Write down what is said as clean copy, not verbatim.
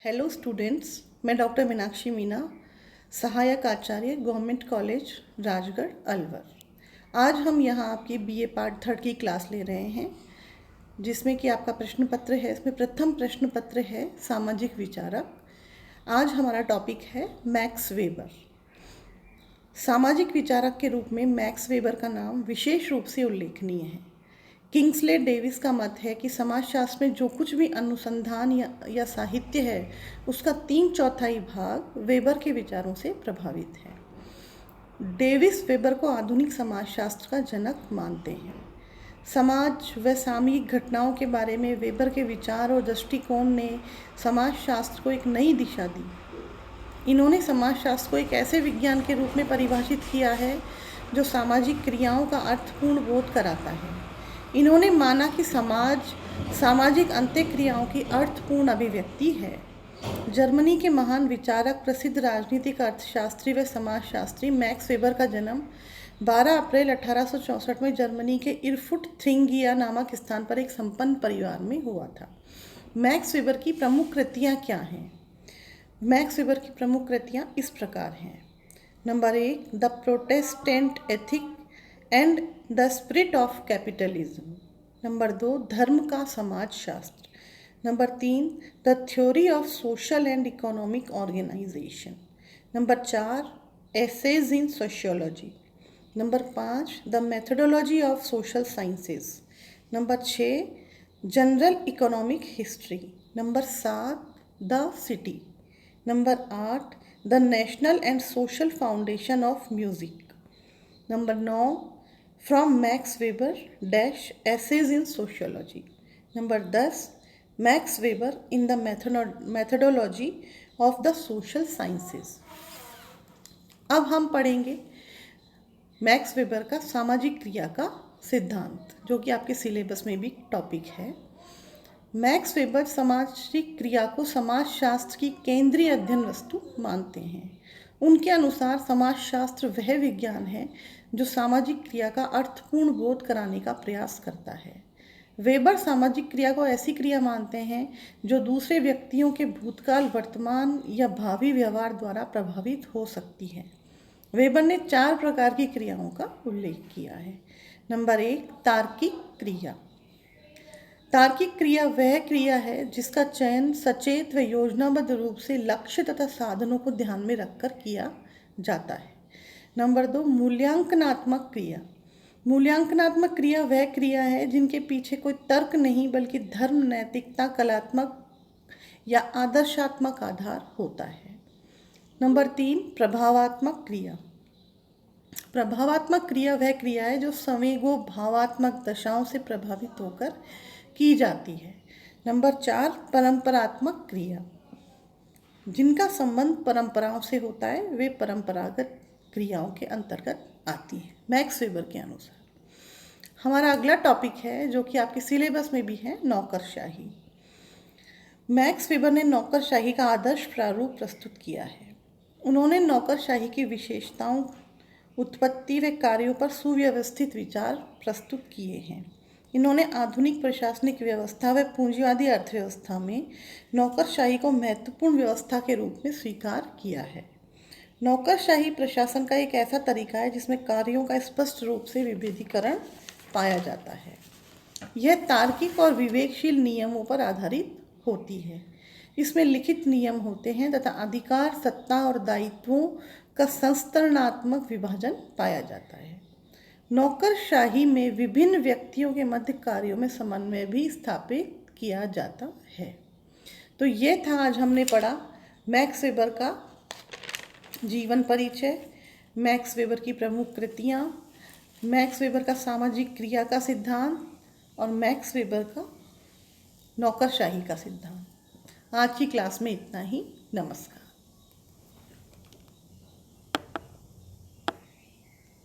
Hello students, मैं doctor Meenakshi Meena, सहायक आचार्य government college Rajgarh Alwar. आज हम यहाँ आपकी बीए पार्ट 3 की क्लास ले रहे हैं, जिसमें कि आपका प्रश्न पत्र है। इसमें प्रथम प्रश्न पत्र है सामाजिक विचारक। आज हमारा टॉपिक है मैक्स वेबर। सामाजिक विचारक के रूप में मैक्स वेबर का नाम विशेष रूप से उल्लेखनीय है। किंग्सले डेविस का मत है कि समाजशास्त्र में जो कुछ भी अनुसंधान या साहित्य है, उसका 3/4 भाग वेबर के विचारों से प्रभावित है। डेविस वेबर को आधुनिक समाजशास्त्र का जनक मानते हैं। समाज व सामयिक घटनाओं के बारे में वेबर के विचार और दृष्टिकोण ने समाजशास्त्र को एक नई दिशा दी। इन्होंने समाजशास्त्र को एक ऐसे विज्ञान के रूप में परिभाषित किया है जो सामाजिक क्रियाओं का अर्थपूर्ण बोध कराता है। इन्होंने माना कि समाज सामाजिक अंत्यक्रियाओं की अर्थपूर्ण अभिव्यक्ति है। जर्मनी के महान विचारक, प्रसिद्ध राजनीतिक अर्थशास्त्री व समाजशास्त्री मैक्स वेबर का जन्म 12 अप्रैल 1864 में जर्मनी के इरफुट थ्रिंगिया नामक स्थान पर एक संपन्न परिवार में हुआ था। मैक्स वेबर की प्रमुख कृतियाँ क्या हैं? मैक्स वेबर की प्रमुख कृतियाँ इस प्रकार हैं। Number 1, the Protestant ethic and the spirit of capitalism. Number 2, धर्म का समाजशास्त्र। Number 3, the theory of social and economic organisation. Number 4, essays in sociology. Number 5, the methodology of social sciences. Number 6, general economic history. Number 7, the city. Number 8, the national and social foundation of music. Number 9, from Max Weber dash essays in sociology. Number 10, max weber in the methodology of the social sciences. अब हम पढ़ेंगे max weber का सामाजिक क्रिया का सिद्धांत, जो कि आपके सिलेबस में भी टॉपिक है। मैक्स वेबर सामाजिक क्रिया को समाजशास्त्र की केंद्रीय अध्ययन वस्तु मानते हैं। उनके अनुसार समाजशास्त्र वह विज्ञान है जो सामाजिक क्रिया का अर्थपूर्ण बोध कराने का प्रयास करता है। वेबर सामाजिक क्रिया को ऐसी क्रिया मानते हैं जो दूसरे व्यक्तियों के भूतकाल, वर्तमान या भावी व्यवहार द्वारा प्रभावित हो सकती है। वेबर ने 4 प्रकार की क्रियाओं का उल्लेख किया है। नंबर 1, तार्किक क्रिया। तार्किक क्रिया वह क्रिया है जिसका चयन सचेत व योजनाबद्ध रूप से लक्ष्य तथा साधनों को ध्यान में रखकर किया जाता है। नंबर 2, मूल्यांकनात्मक क्रिया। मूल्यांकनात्मक क्रिया वह क्रिया है जिनके पीछे कोई तर्क नहीं बल्कि धर्म, नैतिकता, कलात्मक या आदर्शात्मक आधार होता है। नंबर 3, प्रभावात्मक क्रिया। प्रभावात्मक क्रिया वह क्रिया है जो संवेगों, भावात्मक दशाओं से प्रभावित होकर की जाती है। नंबर 4, परंपरात्मक क्रिया। जिनका संबंध परंपराओं से होता है, वे परंपरागत क्रियाओं के अंतर्गत आती है मैक्स वेबर के अनुसार। हमारा अगला टॉपिक है जो कि आपके सिलेबस में भी है, नौकरशाही। मैक्स वेबर ने नौकरशाही का आदर्श प्रारूप प्रस्तुत किया है। उन्होंने नौकरशाही की विशेषताओं, उत्पत्ति व कार्यों पर सुव्यवस्थित विचार प्रस्तुत किए हैं। इन्होंने आधुनिक प्रशासनिक व्यवस्था व पूंजीवादी अर्थव्यवस्था में नौकरशाही को महत्वपूर्ण व्यवस्था के रूप में स्वीकार किया है। नौकरशाही प्रशासन का एक ऐसा तरीका है जिसमें कार्यों का स्पष्ट रूप से विभेदीकरण पाया जाता है। यह तार्किक और विवेकशील नियमों पर आधारित होती है। इसमें लिखित नियम होते हैं तथा अधिकार, सत्ता और दायित्वों का संस्तरणात्मक विभाजन पाया जाता है। नौकरशाही में विभिन्न व्यक्तियों के मध्य कार्यों में समन्वय भी स्थापित किया जाता है। तो ये था, आज हमने पढ़ा मैक्स वेबर का जीवन परिचय, मैक्स वेबर की प्रमुख कृतियाँ, मैक्स वेबर का सामाजिक क्रिया का सिद्धांत और मैक्स वेबर का नौकरशाही का सिद्धांत। आज की क्लास में इतना ही। नमस्कार।